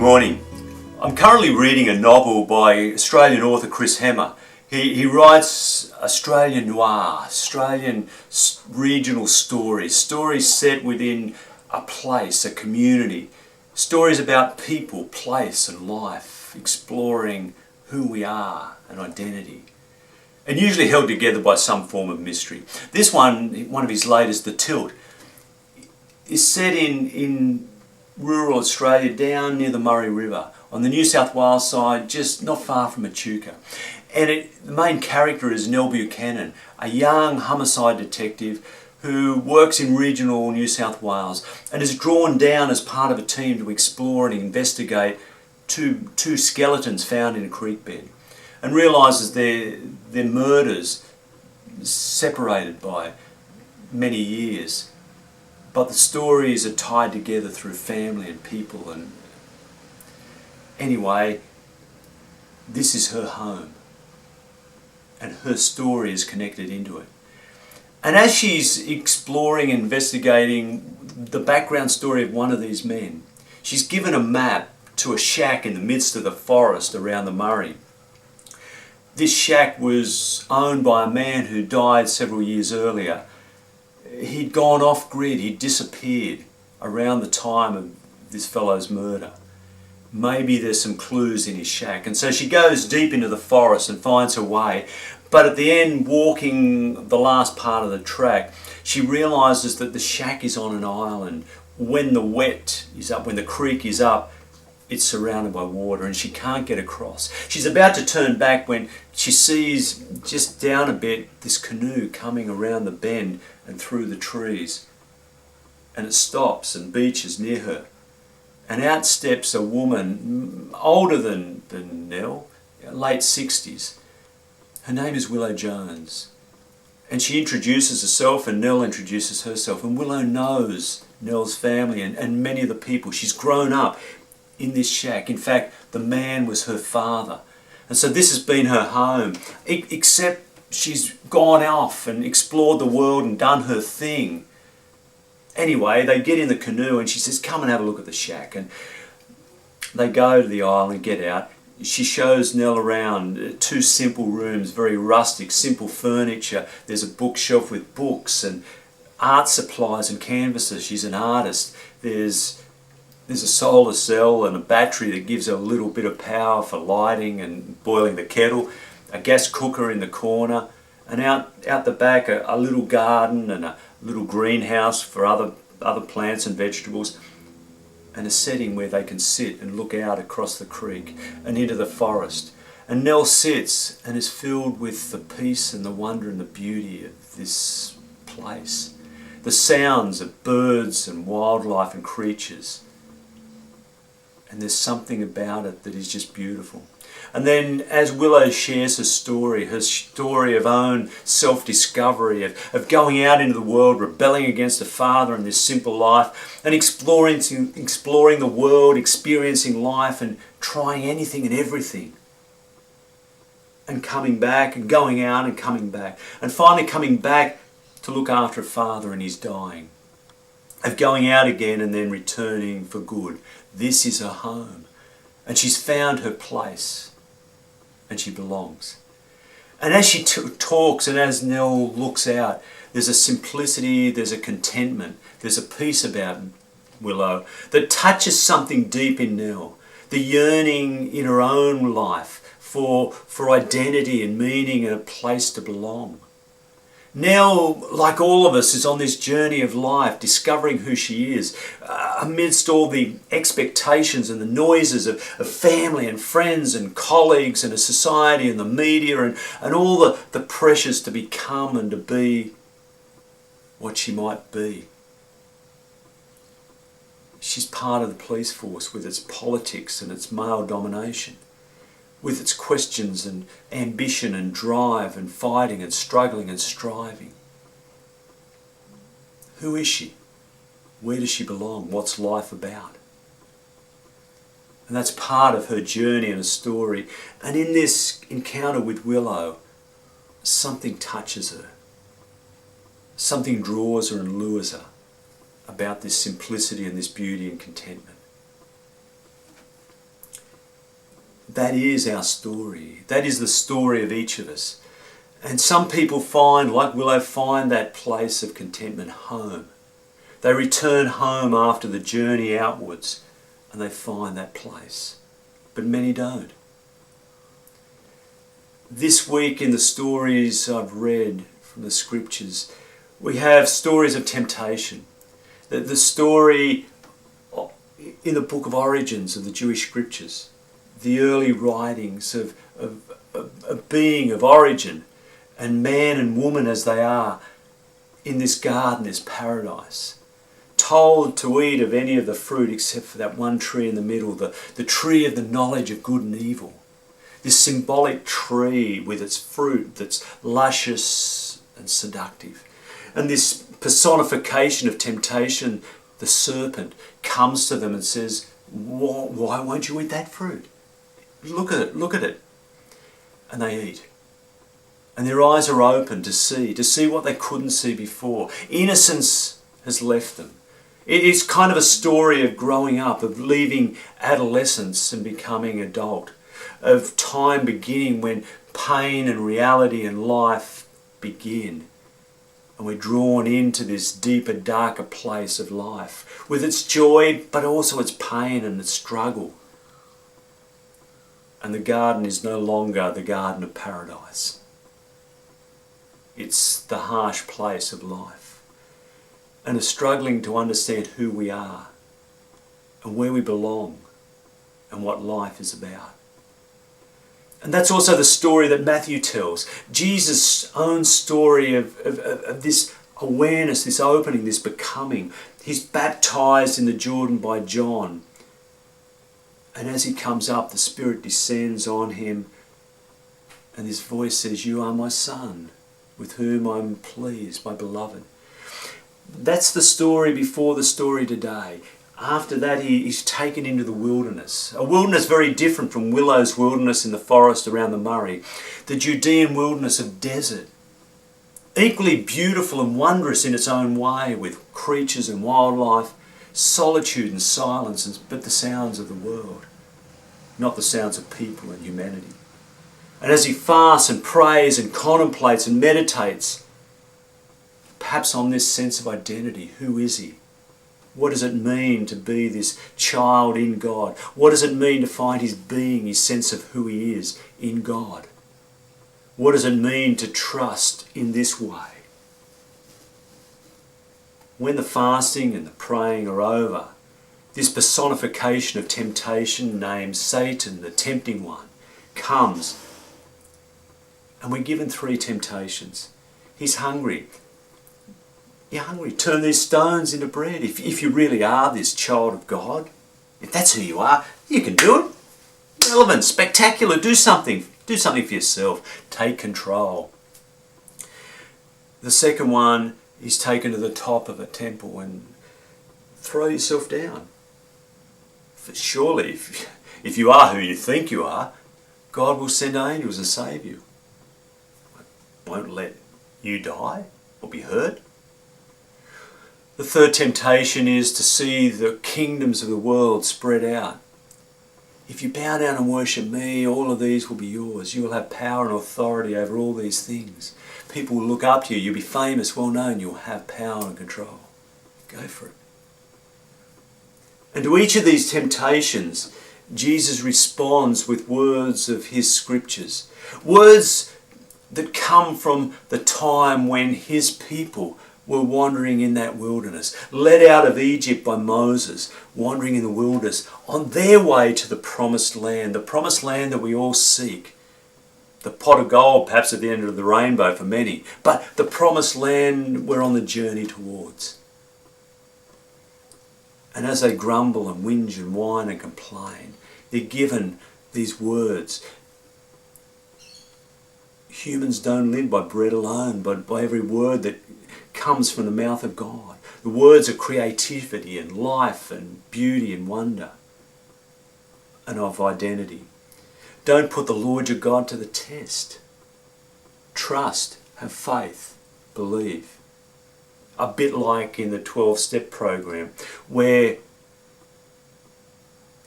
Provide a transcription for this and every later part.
morning. I'm currently reading a novel by Australian author Chris Hemmer. He writes Australian noir, Australian regional stories set within a place, a community, stories about people, place and life, exploring who we are and identity, and usually held together by some form of mystery. This one of his latest, The Tilt, is set in rural Australia down near the Murray River on the New South Wales side, just not far from Echuca. And the main character is Nell Buchanan, a young homicide detective who works in regional New South Wales and is drawn down as part of a team to explore and investigate two skeletons found in a creek bed, and realises their murders separated by many years. But the stories are tied together through family and people, and anyway, this is her home, and her story is connected into it. And as she's exploring, investigating the background story of one of these men, she's given a map to a shack in the midst of the forest around the Murray. This shack was owned by a man who died several years earlier. He'd gone off-grid, he'd disappeared around the time of this fellow's murder. Maybe there's some clues in his shack. And so she goes deep into the forest and finds her way. But at the end, walking the last part of the track, she realises that the shack is on an island. When the wet is up, when the creek is up, it's surrounded by water and she can't get across. She's about to turn back when she sees just down a bit this canoe coming around the bend and through the trees. And it stops and beaches near her. And out steps a woman older than Nell, late 60s. Her name is Willow Jones. And she introduces herself and Nell introduces herself. And Willow knows Nell's family and many of the people. She's grown up in this shack. In fact, the man was her father. And so this has been her home, except she's gone off and explored the world and done her thing. Anyway, they get in the canoe and she says, come and have a look at the shack. And they go to the island and get out. She shows Nell around two simple rooms, very rustic, simple furniture. There's a bookshelf with books and art supplies and canvases. She's an artist. There's a solar cell and a battery that gives her a little bit of power for lighting and boiling the kettle, a gas cooker in the corner, and out the back a little garden and a little greenhouse for other plants and vegetables, and a setting where they can sit and look out across the creek and into the forest. And Nell sits and is filled with the peace and the wonder and the beauty of this place. The sounds of birds and wildlife and creatures. And there's something about it that is just beautiful. And then as Willow shares her story of own self-discovery, of going out into the world, rebelling against her father and this simple life, and exploring the world, experiencing life and trying anything and everything, and coming back and going out and coming back, and finally coming back to look after her father and his dying, of going out again and then returning for good. This is her home. And she's found her place. And she belongs. And as she talks and as Nell looks out, there's a simplicity, there's a contentment, there's a peace about Willow that touches something deep in Nell. The yearning in her own life for identity and meaning and a place to belong. Nell, like all of us, is on this journey of life, discovering who she is, amidst all the expectations and the noises of family and friends and colleagues and a society and the media and all the pressures to become and to be what she might be. She's part of the police force with its politics and its male domination, with its questions and ambition and drive and fighting and struggling and striving. Who is she? Where does she belong? What's life about? And that's part of her journey and a story. And in this encounter with Willow, something touches her. Something draws her and lures her about this simplicity and this beauty and contentment. that is our story. That is the story of each of us. And some people find, like Willow, find that place of contentment home. They return home after the journey outwards and they find that place. But many don't. This week in the stories I've read from the scriptures, we have stories of temptation. The story in the book of origins of the Jewish scriptures, the early writings of being, of origin, and man and woman as they are in this garden, this paradise, told to eat of any of the fruit except for that one tree in the middle, the tree of the knowledge of good and evil. This symbolic tree with its fruit that's luscious and seductive. And this personification of temptation, the serpent, comes to them and says, why won't you eat that fruit? Look at it. And they eat. And their eyes are open to see what they couldn't see before. Innocence has left them. It's kind of a story of growing up, of leaving adolescence and becoming adult, of time beginning when pain and reality and life begin. And we're drawn into this deeper, darker place of life, with its joy, but also its pain and its struggle. And the garden is no longer the garden of paradise. It's the harsh place of life. And is struggling to understand who we are and where we belong and what life is about. And that's also the story that Matthew tells. Jesus' own story of this awareness, this opening, this becoming. He's baptized in the Jordan by John. And as he comes up, the Spirit descends on him. And this voice says, "You are my Son, with whom I'm pleased, my beloved." That's the story before the story today. After that, he's taken into the wilderness. A wilderness very different from Willow's wilderness in the forest around the Murray. The Judean wilderness of desert. Equally beautiful and wondrous in its own way, with creatures and wildlife, solitude and silence, but the sounds of the world, not the sounds of people and humanity. And as he fasts and prays and contemplates and meditates, perhaps on this sense of identity, who is he? What does it mean to be this child in God? What does it mean to find his being, his sense of who he is in God? What does it mean to trust in this way? When the fasting and the praying are over, this personification of temptation named Satan, the tempting one, comes. And we're given 3 temptations. He's hungry. You're hungry. Turn these stones into bread. If you really are this child of God, if that's who you are, you can do it. Relevant, spectacular. Do something. Do something for yourself. Take control. The second one is taken to the top of a temple and throw yourself down. Surely, if you are who you think you are, God will send angels and save you. Won't let you die or be hurt. The third temptation is to see the kingdoms of the world spread out. If you bow down and worship me, all of these will be yours. You will have power and authority over all these things. People will look up to you. You'll be famous, well known. You'll have power and control. Go for it. And to each of these temptations, Jesus responds with words of his scriptures. Words that come from the time when his people were wandering in that wilderness, led out of Egypt by Moses, wandering in the wilderness on their way to the promised land that we all seek. The pot of gold perhaps at the end of the rainbow for many, but the promised land we're on the journey towards. And as they grumble and whinge and whine and complain, they're given these words. Humans don't live by bread alone, but by every word that comes from the mouth of God. The words of creativity and life and beauty and wonder and of identity. Don't put the Lord your God to the test. Trust, have faith, believe. A bit like in the 12-step program, where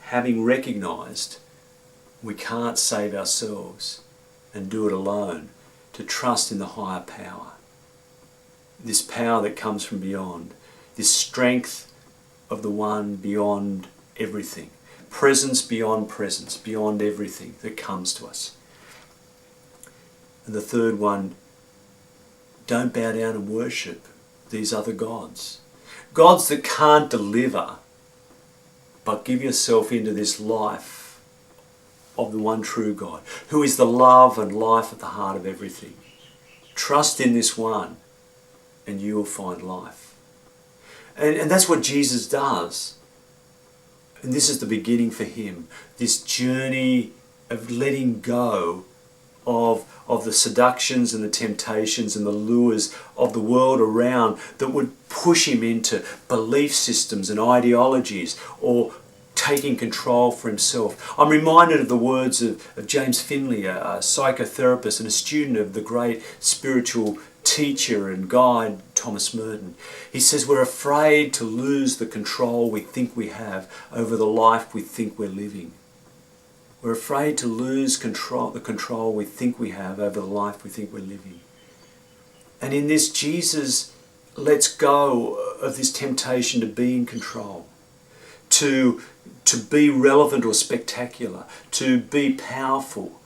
having recognised we can't save ourselves and do it alone, to trust in the higher power. This power that comes from beyond, this strength of the one beyond everything, presence, beyond everything that comes to us. And the third one, don't bow down and worship these other gods. Gods that can't deliver, but give yourself into this life of the one true God, who is the love and life at the heart of everything. Trust in this one and you will find life. And that's what Jesus does. And this is the beginning for him. This journey of letting go of the seductions and the temptations and the lures of the world around that would push him into belief systems and ideologies or taking control for himself. I'm reminded of the words of James Finley, a psychotherapist and a student of the great spiritual teacher and guide Thomas Merton. He says, we're afraid to lose the control we think we have over the life we think we're living. We're afraid to lose the control we think we have over the life we think we're living. And in this, Jesus lets go of this temptation to be in control, to be relevant or spectacular, to be powerful,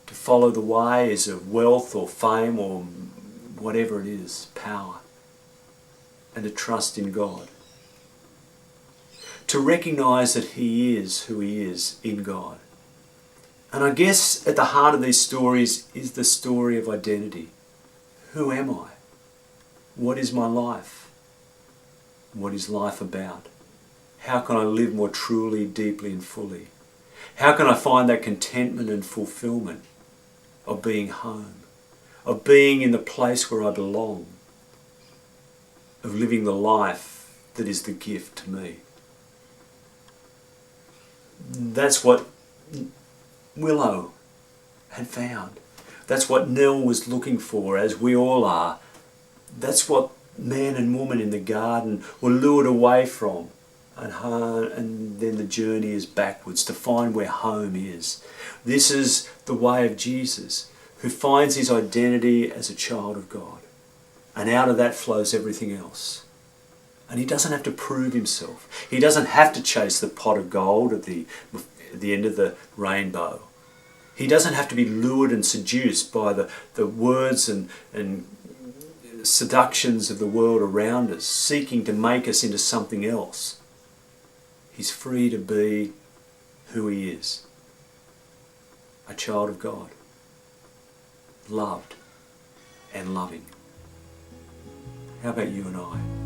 to follow the ways of wealth or fame or whatever it is, power, and to trust in God. To recognize that he is who he is in God. And I guess at the heart of these stories is the story of identity. Who am I? What is my life? What is life about? How can I live more truly, deeply and fully? How can I find that contentment and fulfillment of being home? Of being in the place where I belong? Of living the life that is the gift to me? That's what Willow had found. That's what Nell was looking for, as we all are. That's what man and woman in the garden were lured away from. And then the journey is backwards to find where home is. This is the way of Jesus, who finds his identity as a child of God. And out of that flows everything else. And he doesn't have to prove himself. He doesn't have to chase the pot of gold at the end of the rainbow. He doesn't have to be lured and seduced by the words and seductions of the world around us, seeking to make us into something else. He's free to be who he is. A child of God. Loved and loving. How about you and I?